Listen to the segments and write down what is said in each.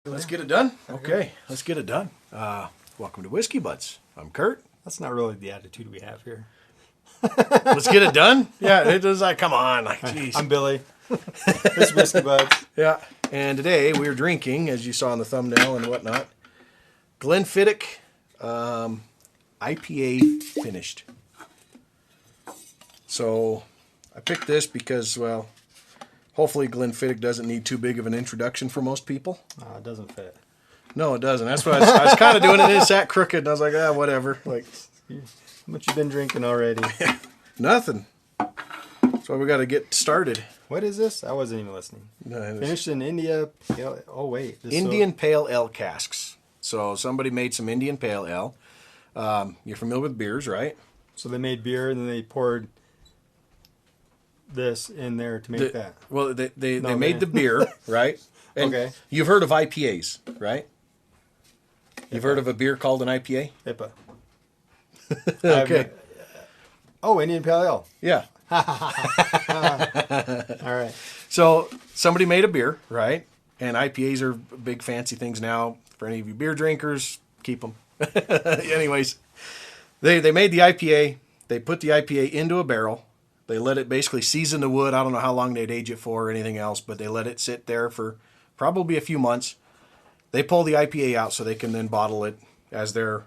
Let's get it done. Okay, let's get it done. Welcome to Whiskey Buds. I'm Kurt. That's not really the attitude we have here. Let's get it done. Yeah, it was like, come on, like, jeez. I'm Billy. This is Whiskey Buds. Yeah, and today we're drinking, as you saw in the thumbnail and whatnot, Glenfiddich IPA finished. So I picked this because, well, hopefully Glenfiddich doesn't need too big of an introduction for most people. It doesn't fit. So No, it doesn't. That's what I was kind of doing. It sat crooked, and I was like, whatever. Like, how much you been drinking already? nothing. So we got to get started. What is this? I wasn't even listening. No, it was Finished in India. Oh, wait. Indian Pale Ale casks. So somebody made some Indian Pale Ale. You're familiar with beers, right? So they made beer and then they poured this in there to make that. Well, they made the beer, right? And Okay. You've heard of IPAs, right? You've heard of a beer called an IPA? IPA. Okay. Indian Pale Ale. Yeah. All right. So somebody made a beer, right? And IPAs are big fancy things now. For any of you beer drinkers, keep them. Anyways, they made the IPA. They put the IPA into a barrel. They let it basically season the wood. I don't know how long they'd age it for or anything else, but they let it sit there for probably a few months. They pull the IPA out so they can then bottle it as their,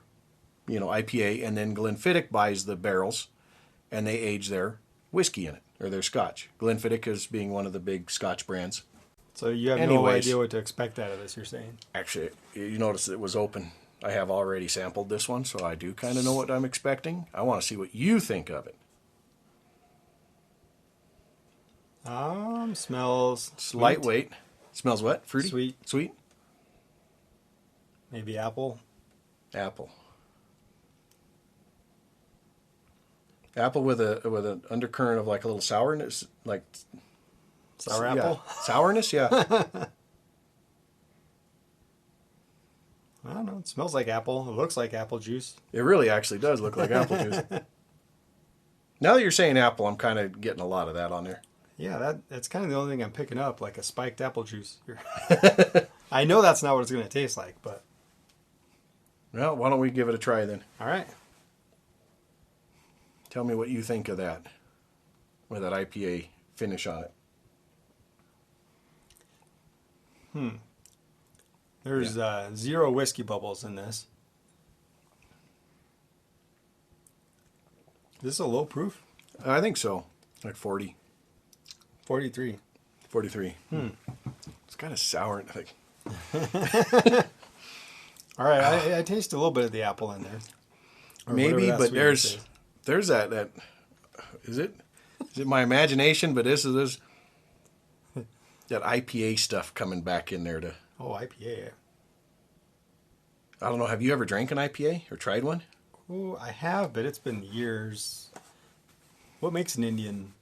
IPA, and then Glenfiddich buys the barrels and they age their whiskey in it, or their scotch. Glenfiddich is being one of the big scotch brands. So you have no idea what to expect out of this, you're saying? Actually, you notice it was open. I have already sampled this one, so I do kind of know what I'm expecting. I want to see what you think of it. Smells It's sweet. lightweight. Smells what? Fruity? Sweet? Maybe apple. Apple. Apple with an undercurrent of like a little sourness, like Sour apple? Yeah. Sourness, yeah. I don't know. It smells like apple. It looks like apple juice. It really actually does look like apple juice. Now that you're saying apple, I'm kind of getting a lot of that on there. Yeah, that's kind of the only thing I'm picking up, like a spiked apple juice. I know that's not what it's going to taste like, but... Well, why don't we give it a try then? All right. Tell me what you think of that, with that IPA finish on it. There's 0 whiskey bubbles in this. Is this a low proof? I think so. Like 40. 43. 43. It's kind of sour, I think. All right, I taste a little bit of the apple in there. Or Maybe, whatever that but sweetness there's that is it my imagination? But this is that IPA stuff coming back in there to. Oh, IPA. I don't know. Have you ever drank an IPA or tried one? Oh, I have, but it's been years. What makes an Indian?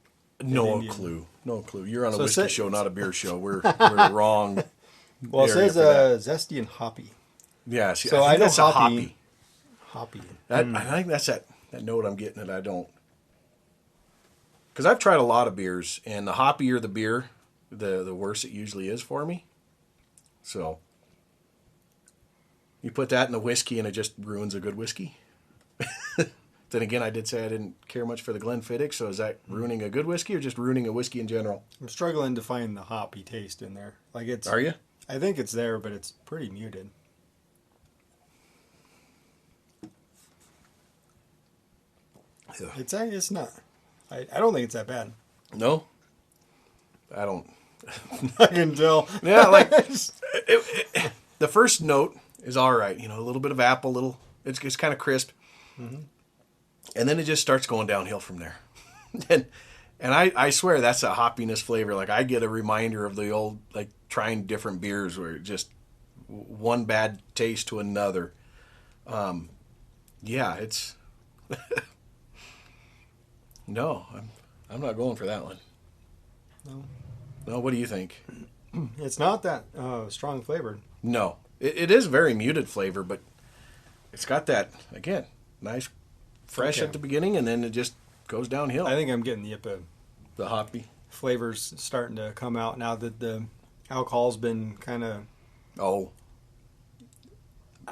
No Indian. clue. No clue. You're on a So whiskey say- show, not a beer show. We're wrong. Well, it area says for that. zesty and hoppy. Yeah. See, So I think know that's a hoppy. hoppy. Hoppy. I think that's that note I'm getting that I don't. Because I've tried a lot of beers, and the hoppier the beer, the worse it usually is for me. So you put that in the whiskey, and it just ruins a good whiskey. Then again, I did say I didn't care much for the Glenfiddich, so is that ruining a good whiskey or just ruining a whiskey in general? I'm struggling to find the hoppy taste in there. Like it's. Are you? I think it's there, but it's pretty muted. It's not. I don't think it's that bad. No? I don't. I can tell. Yeah, like the first note is all right. A little bit of apple, it's kind of crisp. Mm-hmm. And then it just starts going downhill from there. and I swear that's a hoppiness flavor. Like I get a reminder of the old, like trying different beers where it just one bad taste to another. Yeah, it's no, I'm not going for that one. No, what do you think? It's not that strong flavored. No, it is very muted flavor, but it's got that again nice. Fresh Okay. at the beginning, and then it just goes downhill. I think I'm getting the IPA The hoppy. flavors starting to come out now that the alcohol's been kind of Oh,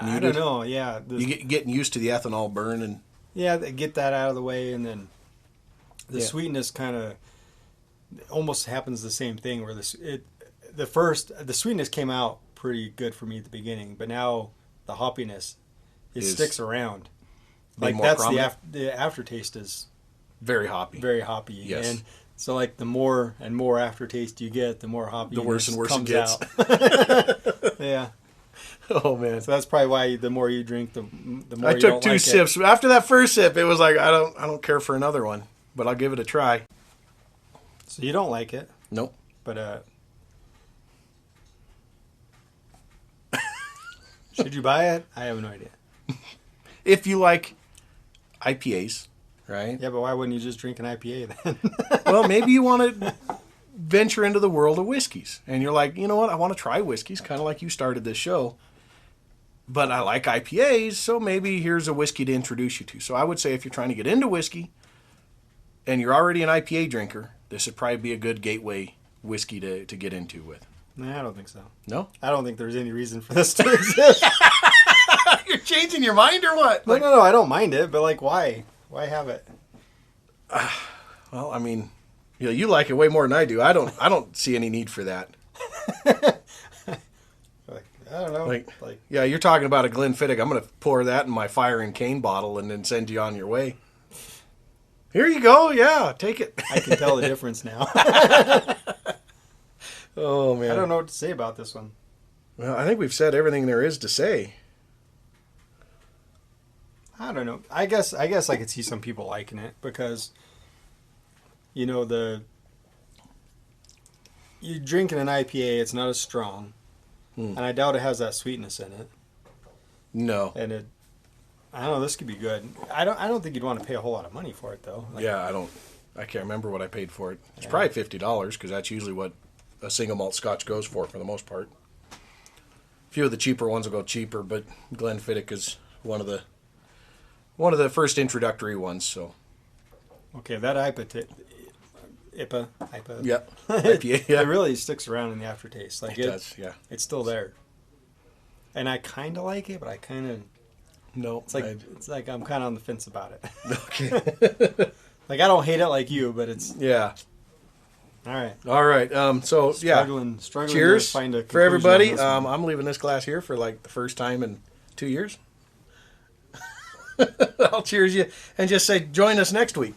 I don't know. Yeah, Getting used to the ethanol burn and yeah, get that out of the way, and then the Yeah. sweetness kind of almost happens the same thing. Where the sweetness came out pretty good for me at the beginning, but now the hoppiness sticks around. Like more that's prominent? the aftertaste is very hoppy. very hoppy. Yes. And so like the more and more aftertaste you get, the more hoppy The worse and worse it comes gets. out. Yeah. Oh man. So that's probably why the more you drink, the more I you took don't 2 like sips. After that first sip, it was like I don't care for another one, but I'll give it a try. It. So you don't like it, Nope. but should you buy it? I have no idea. If you like IPAs, right? Yeah, but why wouldn't you just drink an IPA then? Well, maybe you want to venture into the world of whiskeys, and you're like, you know what? I want to try whiskeys, kind of like you started this show. But I like IPAs, so maybe here's a whiskey to introduce you to. So I would say if you're trying to get into whiskey, and you're already an IPA drinker, this would probably be a good gateway whiskey to get into with. Nah, I don't think so. No? I don't think there's any reason for this to exist. You're changing your mind or what? No, I don't mind it, but like, why? Why have it? Well, I mean, you like it way more than I do. I don't see any need for that. Like, I don't know. Like, Like yeah, you're talking about a Glenfiddich. I'm going to pour that in my fire and cane bottle and then send you on your way. Here you go. Yeah, take it. I can tell the difference now. Oh, man. I don't know what to say about this one. Well, I think we've said everything there is to say. I don't know. I guess I could see some people liking it because, you know, you drinking an IPA, it's not as strong, and I doubt it has that sweetness in it. No. And I don't know. This could be good. I don't think you'd want to pay a whole lot of money for it though. Like, Yeah, I can't remember what I paid for it. It's probably $50 because that's usually what a single malt Scotch goes for the most part. A few of the cheaper ones will go cheaper, but Glenfiddich is one of the first introductory ones. So Okay, that IPA. yeah, IPA. Yeah, It really sticks around in the aftertaste. Like it does. Yeah, It's still there. And I kind of like it, but I kind of no, it's like I'm kind of on the fence about it. okay. Like I don't hate it like you, but it's Yeah. all right. All right. So Struggling cheers to find a for conclusion everybody. on this one. I'm leaving this glass here for like the first time in 2 years. I'll cheers you and just say join us next week.